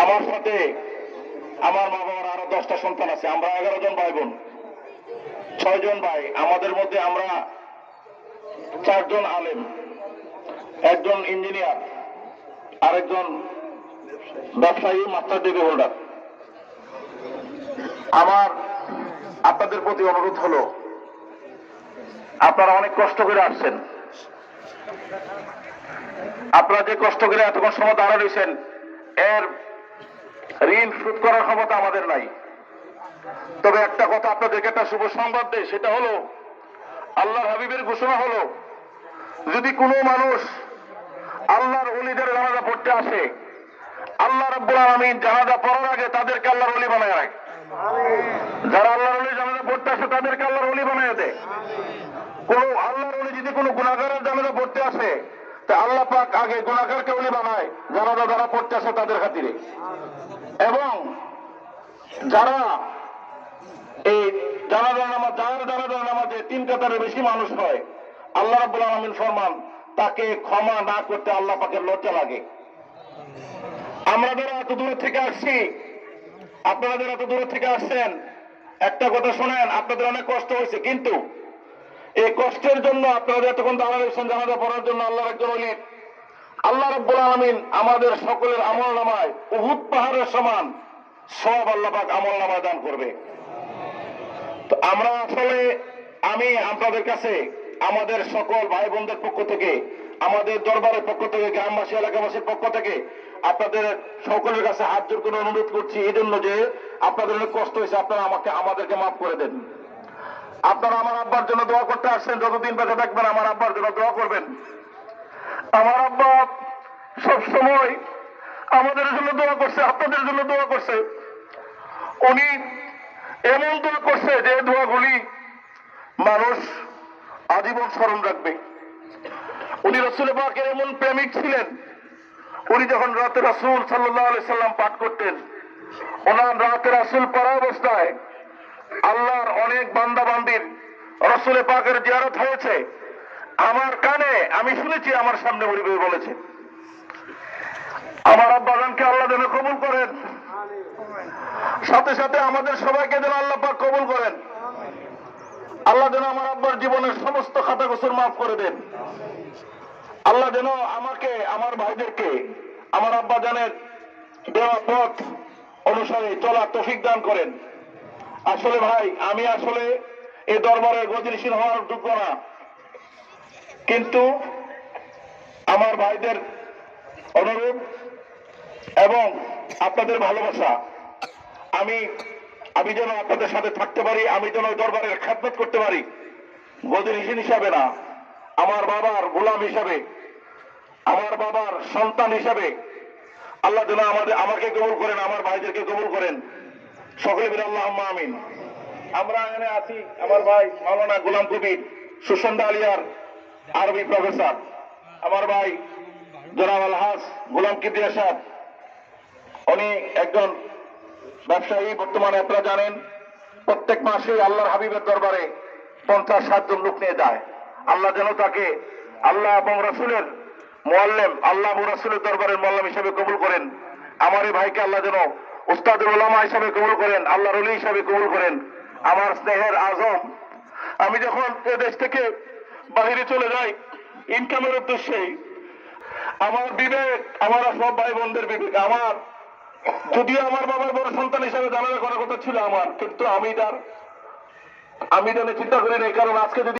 আমার সাথে আমার মা বাবার আরো 10টা সন্তান আছে। আমরা 11 জন ভাই বোন, 6 জন ভাই। আমাদের মধ্যে আমরা 4 জন আলেম, একজন ইঞ্জিনিয়ার, আরেকজন ব্যবসায়ী, মাস্টার ডিগ্রি হোল্ডার। আমার আপনাদের প্রতি অনুরোধ হলো, আপনারা অনেক কষ্ট করে আসছেন। আপনারা যে কষ্ট করে এতক্ষণ সময় দাঁড়া রয়েছেন, এর ঋণ শোধ করার ক্ষমতা আমাদের নাই। তবে একটা কথা আপনাদেরকে একটা শুভ সংবাদ দেয়, সেটা হলো আল্লাহর হাবিবের ঘোষণা হলো, যদি কোনো মানুষ আল্লাহর ওলিদের জানাজা পড়তে আসে, আল্লাহ রাব্বুল আলামিন জানাজা পড়ার আগে তাদেরকে আল্লাহর ওলি বানায় রাখে। যারা আল্লাহর ওলি জানাজা পড়তে আসে তাদেরকে আল্লাহর ওলি বানায় দেয়। কোন আল্লাহর ওলি যদি কোনো গুনাহগারের জানাজা পড়তে আসে, তা আল্লাহ পাক আগে গুনাহগারকে ওলি বানায় জানাজা যারা পড়তে আসে তাদের খাতিরে। এবং যারা এই জানাজার নামাজে 3 কাতারের বেশি মানুষ হয়, আল্লাহ রাব্বুল আলামিন ফরমান তাকে ক্ষমা না করতে আল্লাহ পাকের লজ্জা লাগে। আমরা যারা এত দূর থেকে আসছি, আপনারা যারা এত দূর থেকে আসছেন, একটা কথা শোনেন, আপনাদের অনেক কষ্ট হয়েছে, কিন্তু এই কষ্টের জন্য আপনারা এতক্ষণ দাঁড়া রয়েছেন জানাজা পড়ার জন্য আল্লাহর একজন ওলি, আল্লাহ রাব্বুল আলামিন আমাদের সকলের আমল নামায় উহুদ পাহাড়ের সমান সব আল্লাহ পাক আমল নামায় দান করবে। তো আমরা আসলে আমি আপনাদের কাছে আমাদের সকল ভাই বোনদের পক্ষ থেকে, আমাদের দরবারের পক্ষ থেকে, গ্রামবাসী এলাকাবাসীর পক্ষ থেকে আপনাদের সকলের কাছে হাত জোর করে অনুরোধ করছি, এই জন্য যে আপনাদের অনেক কষ্ট হয়েছে, আপনারা আমাদেরকে মাফ করে দেন। আপনারা আমার আব্বার জন্য দোয়া করতে আসছেন, যতদিন বেঁচে থাকবেন আমার আব্বার জন্য দোয়া করবেন। আমার আব্বা সবসময় আমাদের জন্য দোয়া করছে, আপনাদের জন্য দোয়া করছে। উনি এমন দোয়া করছে যে দোয়াগুলি মানুষ আজীবন স্মরণ রাখবে। উনি রাসূল পাকের এমন প্রেমিক ছিলেন, উনি যখন রাতে রাসূল সাল্লাল্লাহু আলাইহি সাল্লাম পাঠ করতেন, ওনার রাতে রাসূল পড়া অবস্থায় আল্লাহর অনেক বান্দা বান্দির রাসূল পাকের জিয়ারত হয়েছে। আমার কানে আমি শুনেছি, আমার সামনে উনি বলেছে। আমার আব্বাজানকে আল্লাহ যেন কবুল করেন, সাথে সাথে আমাদের সবাইকে যেন আল্লাহ পাক কবুল করেন। আল্লাহ যেন আমার আব্বার জীবনের সমস্ত খাতা কসুর মাফ করে দেন। আল্লাহ যেন আমাকে, আমার ভাইদেরকে আমার আব্বাজানের দেওয়া পথ অনুসারে চলা তৌফিক দান করেন। আসলে ভাই, আমি আসলে এই দরবারের গতিশীল হওয়ার যোগ্য না, কিন্তু আমার ভাইদের অনুরোধ এবং আপনাদের ভালোবাসা, আমি যেন আপনাদের সাথে থাকতে পারি, আমি যেন দরবারের খেদমত করতে পারি, গদিনীশীল হিসাবে না, আমার বাবার গোলাম হিসাবে, আমার বাবার সন্তান হিসাবে। আল্লাহ যেন আমাকে কবুল করেন, আমার ভাইদেরকে কবুল করেন। সকলে মিলে আল্লাহুম্মা আমিন। আমরা এখানে আছি, আমার ভাই মাওলানা গোলাম কবির সুসন্দা আলিয়ার আরবি প্রফেসর, আমার ভাই জনাব আলহাজ গোলাম কিবরিয়া সাহেব, উনি একজন ব্যবসায়ী। বর্তমানে আপনারা জানেন প্রত্যেক মাসে আল্লাহর হাবিবের দরবারে 50-60 জন লোক নিয়ে যায়। আল্লাহ যেন তাকে আল্লাহ এবং রাসূলের মুআল্লিম, আল্লাহ এবং রাসূলের দরবারের মুআল্লিম হিসেবে কবুল করেন। আমার এই ভাইকে আল্লাহ যেন উস্তাদুল উলামা হিসেবে কবুল করেন, আল্লাহর ওলি হিসেবে কবুল করেন। আমার স্নেহের আজম, আমি যখন এ দেশ থেকে বাহিরে চলে যাই ইনকামের উদ্দেশ্যে, আমার বিবেক, আমার সব ভাই বোনদের বিবেক, আমার যদিও আমার বাবার বড় সন্তান হিসাবে জানাজা করার কথা ছিল আমার, কিন্তু আমি জানি চিন্তা করি না। কারণ আজকে যদি